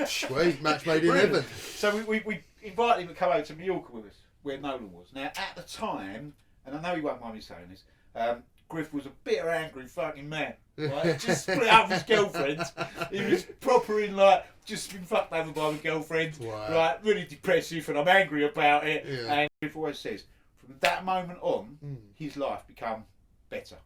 Sweet, match made in heaven. So we invited him to come over to Mallorca with us, where Nolan was. Now, at the time, and I know he won't mind me saying this, Griff was a bitter, angry fucking man. Right? Just split up with his girlfriend. He was proper in like, just been fucked over by my girlfriend. Wow. Right, really depressive, and I'm angry about it. Yeah. And Griff always says, from that moment on, his life become better.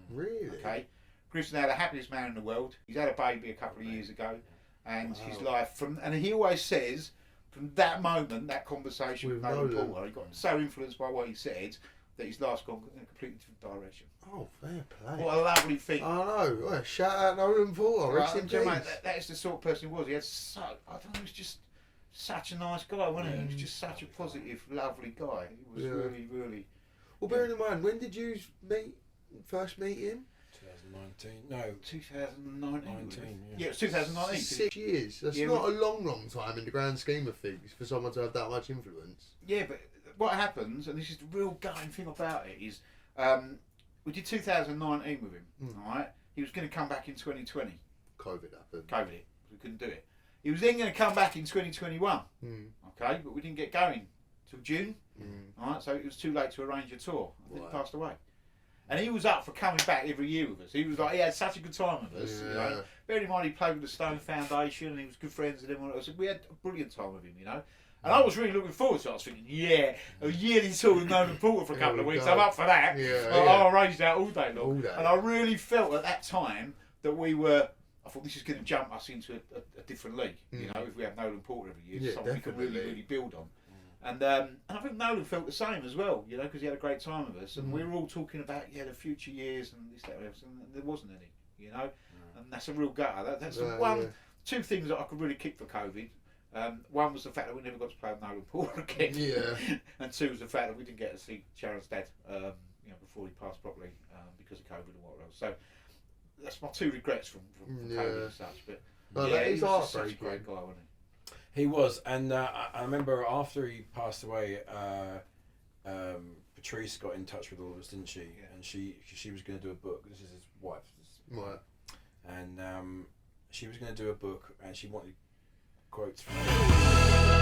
Really? Okay? Griff's now the happiest man in the world. He's had a baby a couple of years ago, and his life and he always says, from that moment, that conversation with Nolan Porter, he got so influenced by what he said that his life's gone in a completely different direction. Oh, fair play. What a lovely thing. I know. Well, shout out Nolan Porter. Rest in peace. That is the sort of person he was. He had I don't know, he was just such a nice guy, wasn't he? He was just such a positive, lovely guy. He was really, really. Well, bearing in mind, when did you first meet him? 2019. No. 2019. Yeah, it was 2019. 6 years. That's not a long time in the grand scheme of things for someone to have that much influence. Yeah, but what happens, and this is the real gutting thing about it, is we did 2019 with him, alright? He was going to come back in 2020. COVID happened. COVID hit. We couldn't do it. He was then going to come back in 2021, okay? But we didn't get going till June, alright? So it was too late to arrange a tour. I think he passed away. And he was up for coming back every year with us. He was like, he had such a good time with us. You know? Bearing in mind, he played with the Stone Foundation and he was good friends with everyone else. We had a brilliant time with him, you know. And I was really looking forward to it. I was thinking, a yearly tour with Nolan Porter for a couple of weeks. I'm up for that. I'll arrange that all day long. And I really felt at that time that I thought this is going to jump us into a different league, you know, if we have Nolan Porter every year. Something we can really build on. And I think Nolan felt the same as well, you know, because he had a great time with us. And we were all talking about, the future years and this, that, and everything. And there wasn't any, you know. And that's a real gutter. That's the two things that I could really kick for COVID. One was the fact that we never got to play with Nolan Porter again. And two was the fact that we didn't get to see Sharon's dad, before he passed properly because of COVID and what else. So that's my two regrets from COVID and such. But he's he was such a great guy, wasn't he? He was, and I remember after he passed away, Patrice got in touch with all of us, didn't she? Yeah. And she was going to do a book. This is his wife. Right. And she was going to do a book, and she wanted quotes from him.